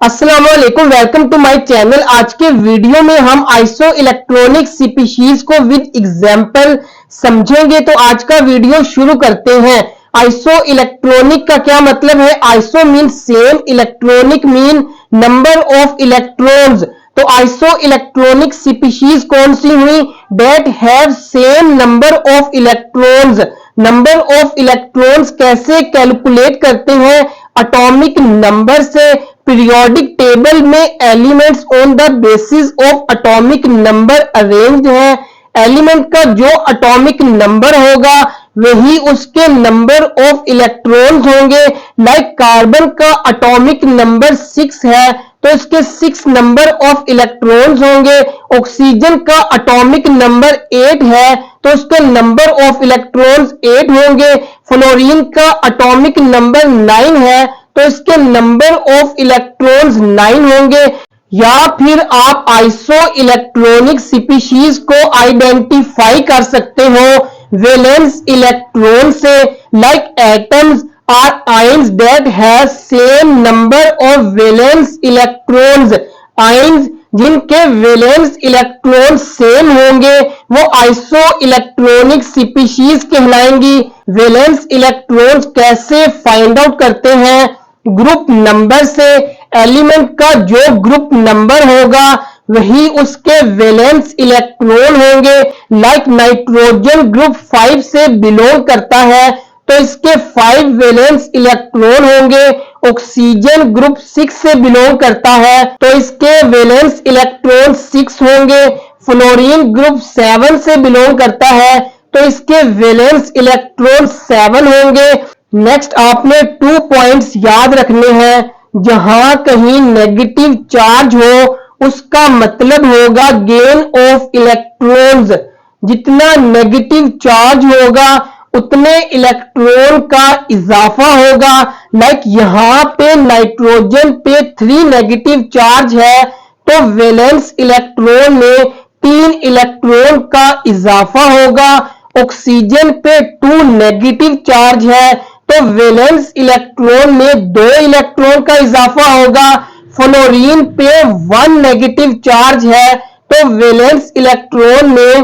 अस्सलाम वालेकुम, welcome to my channel. आज के वीडियो में हम आइसो इलेक्ट्रॉनिक स्पीशीज को विद एग्जांपल समझेंगे। तो आज का वीडियो शुरू करते हैं। आइसो इलेक्ट्रॉनिक का क्या मतलब है? Iso mean same, electronic mean number of electrons. तो आइसो इलेक्ट्रॉनिक स्पीशीज कौन सी हुई? That have same number of electrons. Number of electrons कैसे कैलकुलेट करते हैं? एटॉमिक नंबर से। पीरियोडिक टेबल में elements on the basis of atomic number arranged है। एलिमेंट का जो एटॉमिक नंबर होगा वही उसके नंबर ऑफ इलेक्ट्रॉन्स होंगे। लाइक कार्बन का एटॉमिक नंबर 6 है तो इसके 6 नंबर ऑफ इलेक्ट्रॉन्स होंगे। ऑक्सीजन का एटॉमिक नंबर 8 है तो उसके नंबर ऑफ इलेक्ट्रॉन्स 8 होंगे। फ्लोरीन का एटॉमिक नंबर 9 है तो इसके नंबर ऑफ इलेक्ट्रॉन्स 9 होंगे। या फिर आप आइसो इलेक्ट्रॉनिक स्पीशीज को आइडेंटिफाई कर सकते हो वैलेंस इलेक्ट्रॉन से। Like atoms or ions that have same number of valence electrons. Ions जिनके वैलेंस इलेक्ट्रॉन सेम होंगे वो आइसो इलेक्ट्रॉनिक स्पीशीज कहलाएंगी। वैलेंस इलेक्ट्रॉन्स कैसे फाइंड आउट करते हैं? ग्रुप नंबर से। एलिमेंट का जो ग्रुप नंबर होगा वही उसके वैलेंस इलेक्ट्रॉन होंगे। लाइक नाइट्रोजन ग्रुप 5 से बिलोंग करता है तो इसके 5 वैलेंस इलेक्ट्रॉन होंगे। ऑक्सीजन ग्रुप 6 से बिलोंग करता है तो इसके वैलेंस इलेक्ट्रॉन 6 होंगे। फ्लोरीन ग्रुप 7 से बिलोंग करता है तो इसके वैलेंस इलेक्ट्रॉन 7 होंगे। नेक्स्ट आपने 2 पॉइंट्स याद रखने हैं। जहां कहीं नेगेटिव चार्ज हो उसका मतलब होगा गेन ऑफ इलेक्ट्रॉन्स। जितना नेगेटिव चार्ज होगा उतने इलेक्ट्रॉन का इजाफा होगा। लाइक यहां पे नाइट्रोजन पे 3 नेगेटिव चार्ज है तो वैलेंस इलेक्ट्रॉन में 3 इलेक्ट्रॉन का इजाफा होगा। ऑक्सीजन पे 2 नेगेटिव चार्ज है तो वैलेंस इलेक्ट्रॉन में 2 इलेक्ट्रॉन का इजाफा होगा। फ्लोरीन पे 1 नेगेटिव चार्ज है तो वैलेंस इलेक्ट्रॉन में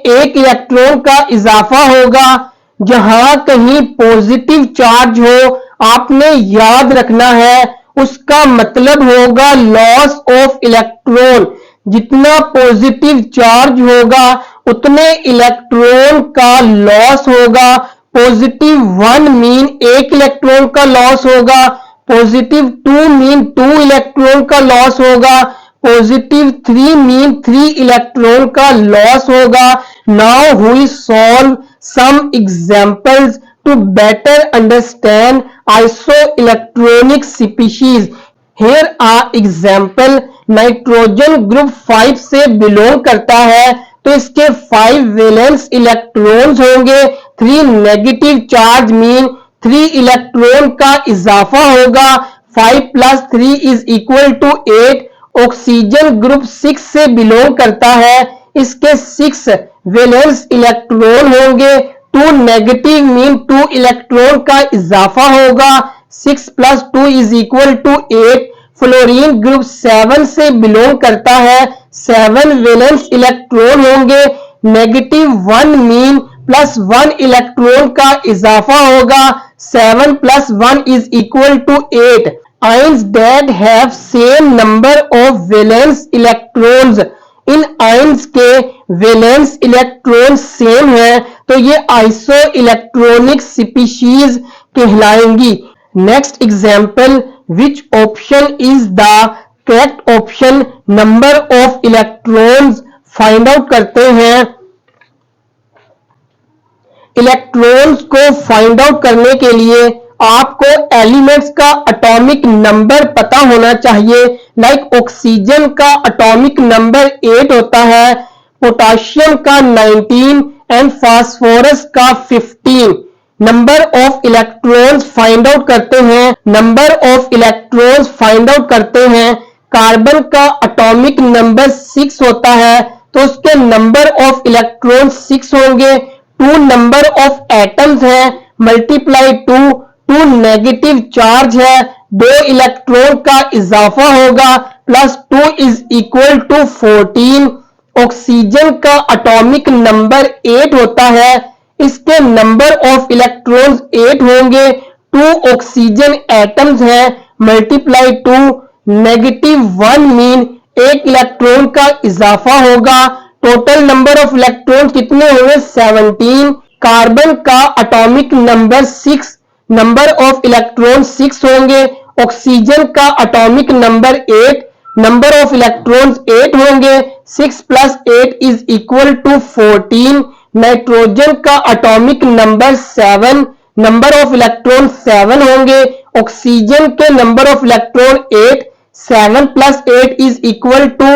1 इलेक्ट्रॉन का इजाफा होगा। जहां कहीं पॉजिटिव चार्ज हो आपने याद रखना है उसका मतलब होगा लॉस ऑफ इलेक्ट्रॉन। जितना पॉजिटिव चार्ज होगा उतने इलेक्ट्रॉन का लॉस होगा। पॉजिटिव 1 मीन 1 इलेक्ट्रॉन का लॉस होगा। पॉजिटिव 2 मीन 2 इलेक्ट्रॉन का लॉस होगा। पॉजिटिव 3 मीन 3 इलेक्ट्रॉन का लॉस होगा। Now we solve some examples to better understand isoelectronic species. Here are example. Nitrogen group 5 से बिलोंग करता है तो इसके 5 वैलेंस इलेक्ट्रॉन्स होंगे। 3 नेगेटिव चार्ज मीन 3 इलेक्ट्रॉन का इजाफा होगा। 5 + 3 = 8। ऑक्सीजन ग्रुप 6 से बिलोंग करता है इसके 6 वैलेंस इलेक्ट्रॉन होंगे। 2 नेगेटिव मीन 2 इलेक्ट्रॉन का इजाफा होगा। 6 + 2 = 8। फ्लोरीन ग्रुप 7 से बिलोंग करता है 7 वैलेंस इलेक्ट्रॉन होंगे। नेगेटिव 1 मीन +1 इलेक्ट्रॉन का इजाफा होगा। 7 + 1 = 8। Ions that have same number of valence electrons. इन आयंस के वैलेंस इलेक्ट्रॉन सेम है तो ये आइसो इलेक्ट्रॉनिक स्पीशीज कहलाएंगी। Next example. Which option is the correct option? Number of electrons find out करते हैं। इलेक्ट्रॉन्स को फाइंड आउट करने के लिए आपको एलिमेंट्स का एटॉमिक नंबर पता होना चाहिए। लाइक ऑक्सीजन का एटॉमिक नंबर 8 होता है, पोटाशियम का 19 एंड फास्फोरस का 15। Number of electrons find out करते हैं। Number of electrons find out करते हैं। कार्बन का एटॉमिक नंबर 6 होता है तो उसके नंबर ऑफ इलेक्ट्रॉन 6 होंगे। 2 नंबर ऑफ एटम्स है, मल्टीप्लाई 2 नेगेटिव चार्ज है, 2 इलेक्ट्रॉन का इजाफा होगा plus 2 is equal to 14। Oxygen का एटॉमिक नंबर 8 होता है, इसके नंबर ऑफ इलेक्ट्रॉन्स 8 होंगे। 2 ऑक्सीजन एटम्स हैं मल्टीप्लाई 2 -1 मीन 1 इलेक्ट्रॉन का इजाफा होगा। टोटल नंबर ऑफ इलेक्ट्रॉन कितने होंगे 17। कार्बन का atomic number 6, number of electron 6 होंगे। ऑक्सीजन का atomic number 8, number of electrons 8 होंगे। 6 plus 8 is equal to 14। Nitrogen का atomic number 7, number of electron 7 होंगे। ऑक्सीजन के number of electron 8, 7 plus 8 is equal to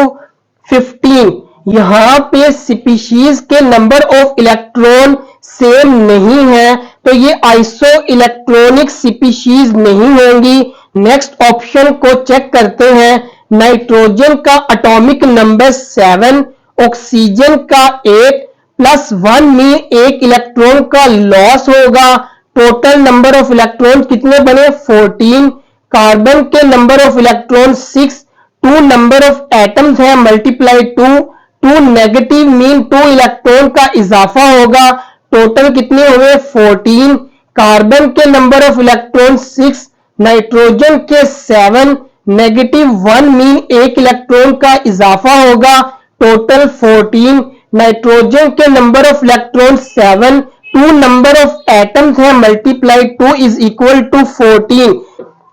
15। यहां पे स्पीशीज के नंबर ऑफ इलेक्ट्रॉन सेम नहीं है, तो ये आइसो इलेक्ट्रॉनिक स्पीशीज नहीं होंगी। नेक्स्ट ऑप्शन को चेक करते हैं। नाइट्रोजन का एटॉमिक नंबर 7, ऑक्सीजन का 8 प्लस 1 में 1 इलेक्ट्रॉन का लॉस होगा। टोटल नंबर ऑफ इलेक्ट्रॉन कितने बने 14। कार्बन के number of electron 6, 2 number of atoms है मल्टीप्लाई 2 नेगेटिव मीन 2 इलेक्ट्रॉन का इजाफा होगा। टोटल कितने हुए 14। कार्बन के नंबर ऑफ इलेक्ट्रॉन 6, नाइट्रोजन के 7, -1 मीन 1 इलेक्ट्रॉन का इजाफा होगा। टोटल 14। नाइट्रोजन के number of electron 7, 2 number of atoms है मल्टीप्लाई 2 इज इक्वल टू 14।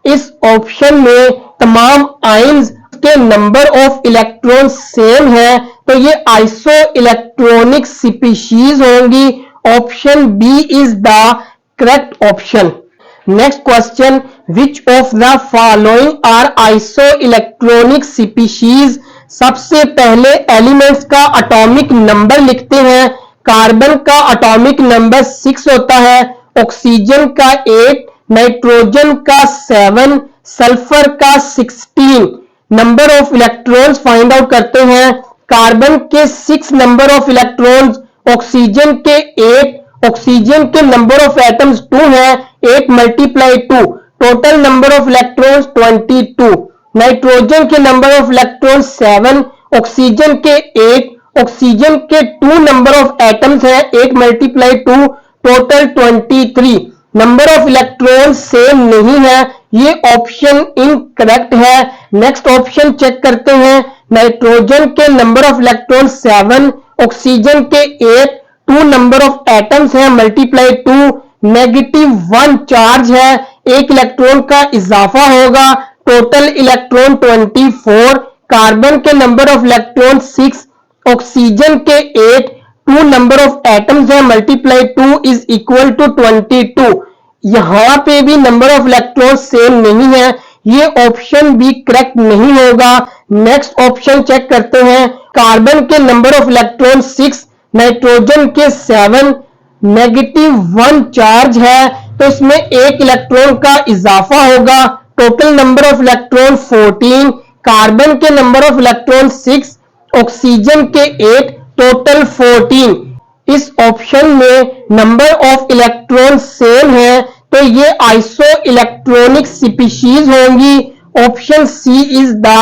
इस ऑप्शन में तमाम आयंस के नंबर ऑफ इलेक्ट्रॉन सेम है, तो ये आइसो इलेक्ट्रॉनिक स्पीशीज होंगी। Option B is the correct option. Next question, which of the following are isoelectronic species. सबसे पहले एलिमेंट्स का एटॉमिक नंबर लिखते हैं। कार्बन का एटॉमिक नंबर 6 होता है, ऑक्सीजन का 8, नाइट्रोजन का 7, सल्फर का 16। Number of electrons find out करते हैं। कार्बन के 6 नंबर ऑफ इलेक्ट्रॉन्स, ऑक्सीजन के 8, ऑक्सीजन के नंबर ऑफ एटम्स 2 है, 8 multiply 2, total number of electrons 22। Nitrogen के नंबर ऑफ इलेक्ट्रॉन्स 7, ऑक्सीजन के 8, ऑक्सीजन के 2 नंबर ऑफ एटम्स है, 8 multiply 2, total 23। Number of electron same नहीं है, ये ऑप्शन इनकरेक्ट है। नेक्स्ट ऑप्शन चेक करते हैं। नाइट्रोजन के नंबर ऑफ इलेक्ट्रॉन 7, ऑक्सीजन के 8, 2 नंबर ऑफ एटम्स है मल्टीप्लाई 2, -1 चार्ज है, 1 इलेक्ट्रॉन का इजाफा होगा। Total electron 24। कार्बन के नंबर ऑफ इलेक्ट्रॉन 6, ऑक्सीजन के 8, 2 नंबर ऑफ एटम्स है मल्टीप्लाई 2 इज इक्वल टू 22। यहां पे भी नंबर ऑफ इलेक्ट्रॉन सेम नहीं है, ये ऑप्शन भी करेक्ट नहीं होगा। नेक्स्ट ऑप्शन चेक करते हैं। कार्बन के नंबर ऑफ इलेक्ट्रॉन 6, नाइट्रोजन के 7, -1 चार्ज है, तो इसमें 1 इलेक्ट्रॉन का इजाफा होगा। Total number of electron 14। Carbon के नंबर ऑफ इलेक्ट्रॉन 6, ऑक्सीजन के 8, टोटल 14। इस ऑप्शन में नंबर ऑफ इलेक्ट्रॉन सेम है, तो ये आइसो इलेक्ट्रॉनिक स्पीशीज होंगी। Option C is the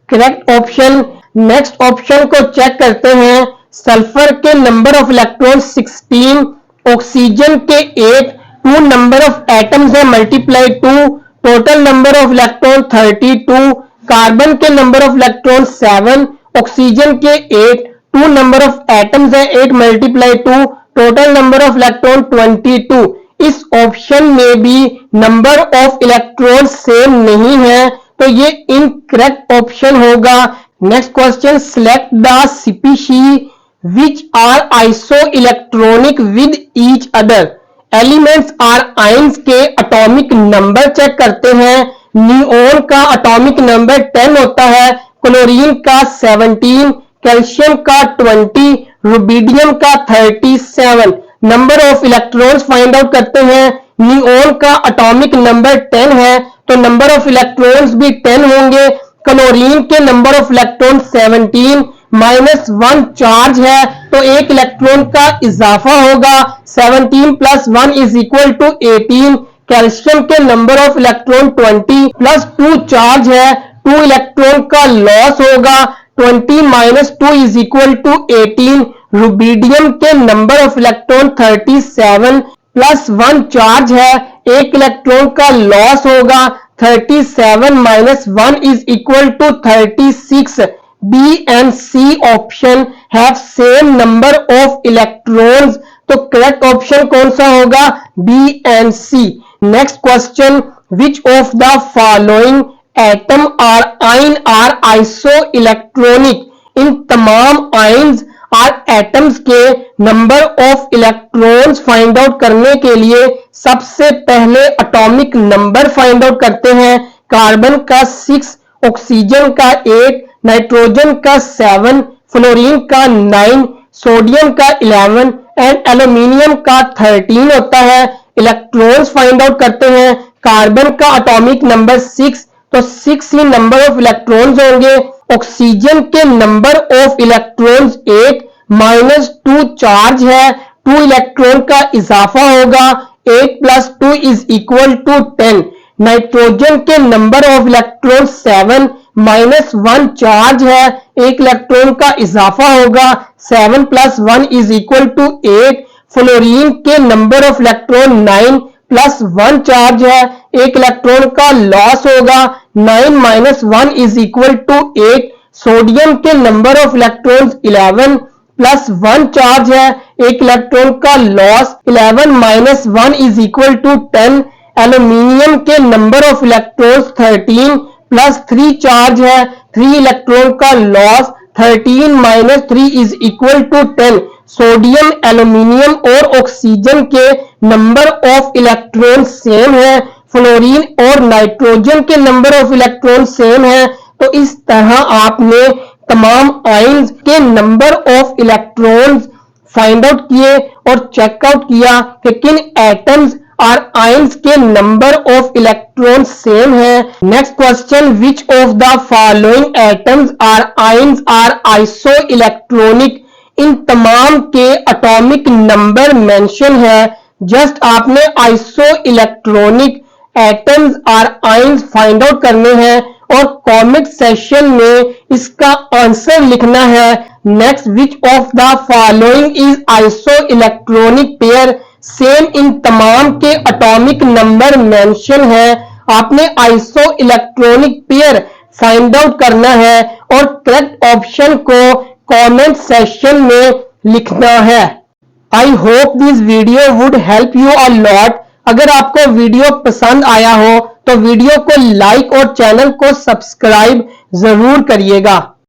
correct option. Next option को चेक करते हैं। सल्फर के नंबर ऑफ इलेक्ट्रॉन 16, ऑक्सीजन के 8, 2 नंबर ऑफ एटम्स है multiply 2, total number of electron 32। Carbon के नंबर ऑफ इलेक्ट्रॉन 7, ऑक्सीजन के 8, 2 नंबर ऑफ एटम्स है 8 multiply 2, total number of electron 22। इस ऑप्शन में भी नंबर ऑफ इलेक्ट्रॉन सेम नहीं है, तो ये इनकरेक्ट ऑप्शन होगा। Next question, select the species which are isoelectronic with each other. Elements are ions के एटॉमिक नंबर चेक करते हैं। नियोन का एटॉमिक नंबर 10 होता है, क्लोरीन का 17, कैल्शियम का 20, रुबिडियम का 37। Number of electrons find out करते हैं। नियोन का एटॉमिक नंबर 10 है, तो नंबर ऑफ इलेक्ट्रॉन्स भी 10 होंगे। क्लोरीन के नंबर ऑफ इलेक्ट्रॉन 17, -1 चार्ज है, तो 1 इलेक्ट्रॉन का इजाफा होगा। 17 + 1 इज इक्वल टू 18। कैल्शियम के number of electron 20 plus 2 charge है, 2 इलेक्ट्रॉन का लॉस होगा, 20 minus 2 is equal to 18। Rubidium के number of electron 37 plus 1 charge है, 1 इलेक्ट्रॉन का लॉस होगा, 37 minus 1 is equal to 36। B and C option have same number of electrons, तो correct option कौन सा होगा? B and C. Next question, which of the following atom और ion are iso electronic? इन तमाम ions और atoms के number of electrons find out करने के लिए सबसे पहले एटॉमिक नंबर फाइंड आउट करते हैं। कार्बन का 6, ऑक्सीजन का 8, नाइट्रोजन का 7, फ्लोरीन का 9, सोडियम का 11 एंड एल्यूमिनियम का 13 होता है। इलेक्ट्रॉन्स फाइंड आउट करते हैं। कार्बन का एटॉमिक नंबर 6, तो 6 ही नंबर ऑफ इलेक्ट्रॉन्स होंगे। ऑक्सीजन के number of electrons 8 minus 2 charge है, 2 इलेक्ट्रॉन का इजाफा होगा, 8 plus 2 is equal to 10। Nitrogen के number of electron 7 minus 1 charge है, 1 इलेक्ट्रॉन का इजाफा होगा, 7 plus 1 is equal to 8। Fluorine के number of electron 9 plus 1 charge है, 1 इलेक्ट्रॉन का लॉस होगा, 9 minus 1 is equal to 8। Sodium के number of electrons 11 plus 1 charge है, 1 इलेक्ट्रॉन का loss, 11 minus 1 is equal to 10। Aluminium के number of electrons 13 plus 3 charge है, 3 electron का loss, 13 minus 3 is equal to 10। Sodium, aluminium और oxygen के number of electron same है। Fluorine और nitrogen के नंबर ऑफ इलेक्ट्रॉन सेम है। तो इस तरह आपने तमाम आयन्स के number of electrons find out किए और चेकआउट किया कि किन एटम्स और आयन्स के नंबर ऑफ इलेक्ट्रॉन सेम है। Next question, which of the following atoms और आयन्स आर आइसो इलेक्ट्रॉनिक? इन तमाम के एटॉमिक नंबर मेंशन है। जस्ट आपने आइसो इलेक्ट्रॉनिक एटम्स और आयन्स फाइंड आउट करने हैं और कमेंट सेक्शन में इसका आंसर लिखना है। Next, which of the following is iso electronic pair? Same in तमाम के एटॉमिक नंबर मेंशन है। आपने iso electronic pair find out करना है और करेक्ट ऑप्शन को कमेंट सेक्शन में लिखना है। I hope this video would help you a lot. अगर आपको वीडियो पसंद आया हो तो वीडियो को लाइक और चैनल को सब्सक्राइब जरूर करिएगा।